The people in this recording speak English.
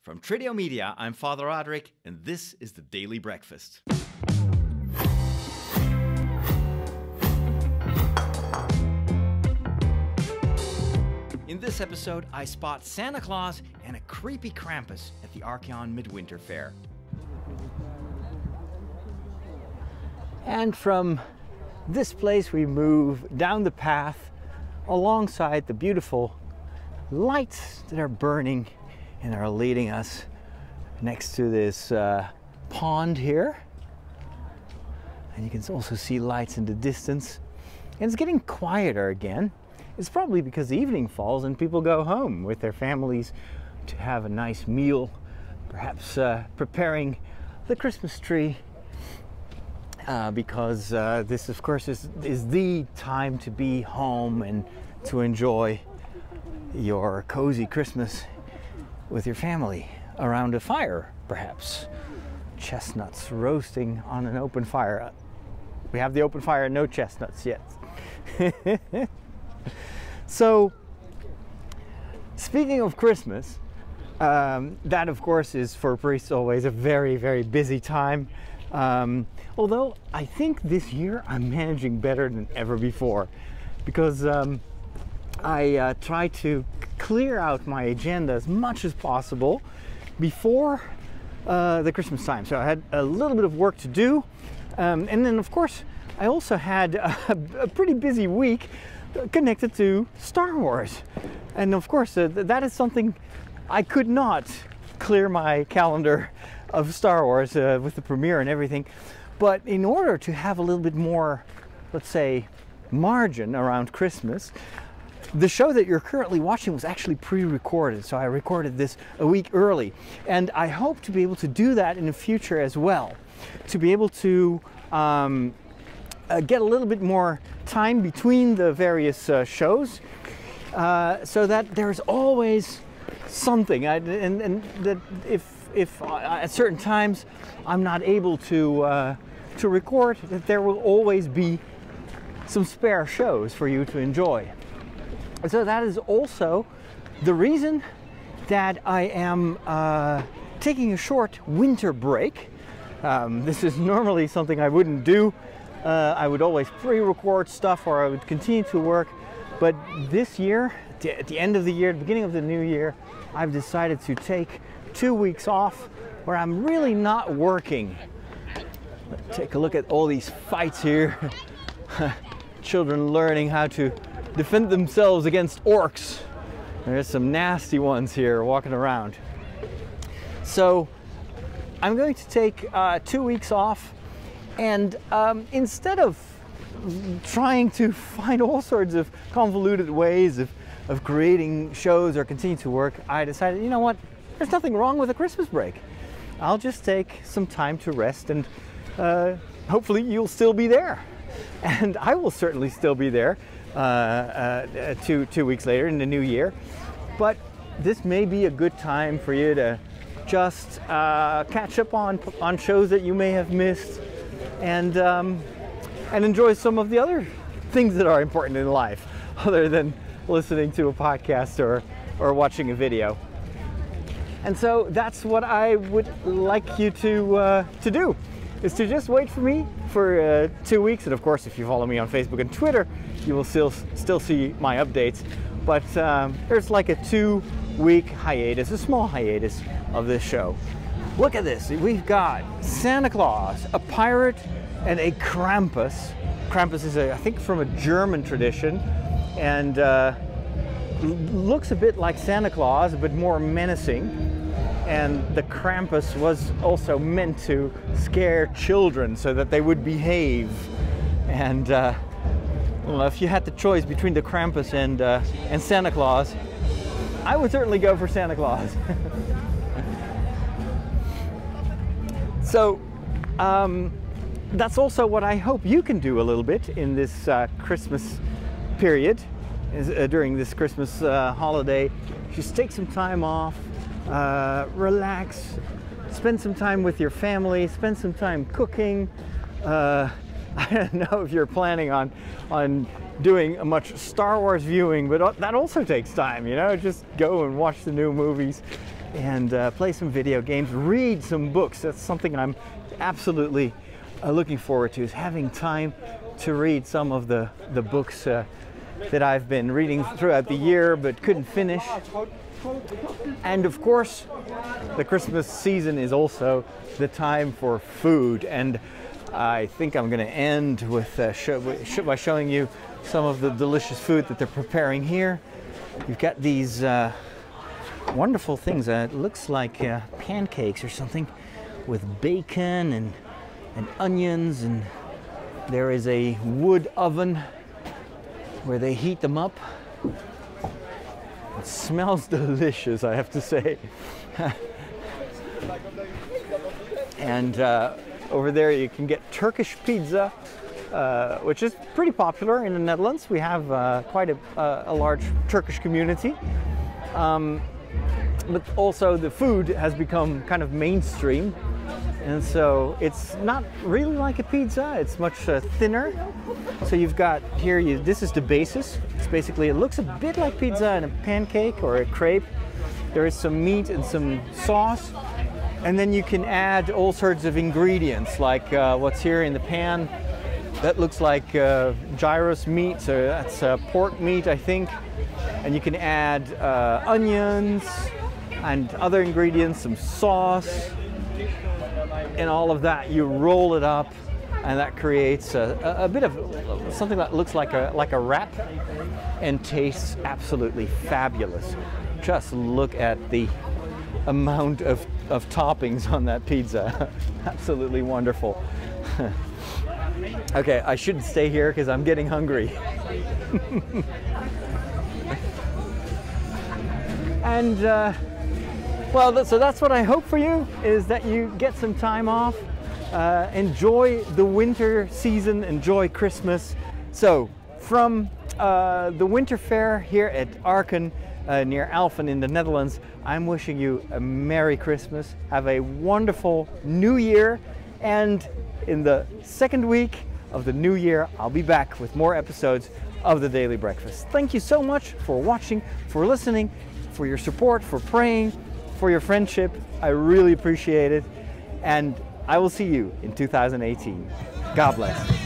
From Tridio Media, I'm Father Roderick, and this is the Daily Breakfast. In this episode, I spot Santa Claus and a creepy Krampus at the Archeon Midwinter Fair. And from this place, we move down the path alongside the beautiful lights that are burning and are leading us next to this pond here. And you can also see lights in the distance. And it's getting quieter again. It's probably because the evening falls and people go home with their families to have a nice meal, perhaps preparing the Christmas tree, because this, of course, is the time to be home and to enjoy your cozy Christmas with your family around a fire, perhaps. Chestnuts roasting on an open fire. We have the open fire and no chestnuts yet. So, speaking of Christmas, that of course is for priests always a very, very busy time. Although I think this year I'm managing better than ever before, because I try to clear out my agenda as much as possible before the Christmas time. So I had a little bit of work to do, and then of course I also had a pretty busy week connected to Star Wars. And of course that is something I could not clear my calendar of Star Wars with the premiere and everything. But in order to have a little bit more, let's say, margin around Christmas, the show that you're currently watching was actually pre-recorded. So I recorded this a week early. And I hope to be able to do that in the future as well. To be able to get a little bit more time between the various shows, so that there's always something. And that if at certain times I'm not able to record, that there will always be some spare shows for you to enjoy. So that is also the reason that I am taking a short winter break. This is normally something I wouldn't do. I would always pre-record stuff, or I would continue to work. But this year, at the end of the year, the beginning of the new year, I've decided to take 2 weeks off where I'm really not working. Take a look at all these fights here. Children learning how to defend themselves against orcs. There's some nasty ones here walking around. So I'm going to take 2 weeks off, and instead of trying to find all sorts of convoluted ways of creating shows or continue to work, I decided, you know what, there's nothing wrong with a Christmas break. I'll just take some time to rest, and hopefully you'll still be there. And I will certainly still be there 2 weeks later in the new year. But this may be a good time for you to just catch up on shows that you may have missed, and enjoy some of the other things that are important in life, other than listening to a podcast or watching a video. And so that's what I would like you to do, is to just wait for me for 2 weeks. And of course, if you follow me on Facebook and Twitter, you will still see my updates. But there's like a 2-week hiatus, a small hiatus of this show. Look at this. We've got Santa Claus, a pirate, and a Krampus. Krampus is, I think, from a German tradition, and looks a bit like Santa Claus, but more menacing. And the Krampus was also meant to scare children so that they would behave. And well, if you had the choice between the Krampus and Santa Claus, I would certainly go for Santa Claus. So that's also what I hope you can do a little bit in this Christmas period, during this Christmas holiday. Just take some time off, relax, spend some time with your family, spend some time cooking. I don't know if you're planning on doing a much Star Wars viewing, but that also takes time, you know. Just go and watch the new movies and play some video games, read some books. That's something I'm absolutely looking forward to, is having time to read some of the books that I've been reading throughout the year but couldn't finish. And of course, the Christmas season is also the time for food, and I think I'm going to end with by showing you some of the delicious food that they're preparing here. You've got these wonderful things. It looks like pancakes or something, with bacon and onions, and there is a wood oven where they heat them up. It smells delicious, I have to say. And over there you can get Turkish pizza, which is pretty popular in the Netherlands. We have quite a large Turkish community. But also the food has become kind of mainstream. And so it's not really like a pizza, it's much thinner. So you've got here, this is the basis. It's basically, it looks a bit like pizza and a pancake or a crepe. There is some meat and some sauce. And then you can add all sorts of ingredients, like what's here in the pan. That looks like gyros meat, so that's pork meat, I think. And you can add onions and other ingredients, some sauce. And all of that, you roll it up, and that creates a bit of something that looks like a wrap and tastes absolutely fabulous. Just look at the amount of toppings on that pizza. Absolutely wonderful. Okay, I shouldn't stay here because I'm getting hungry. And well, so that's what I hope for you, is that you get some time off, enjoy the winter season, enjoy Christmas. So from the winter fair here at Archeon near Alphen in the Netherlands, I'm wishing you a Merry Christmas, have a wonderful New Year, and in the second week of the new year, I'll be back with more episodes of the Daily Breakfast. Thank you so much for watching, for listening, for your support, for praying, for your friendship. I really appreciate it, and I will see you in 2018. God bless.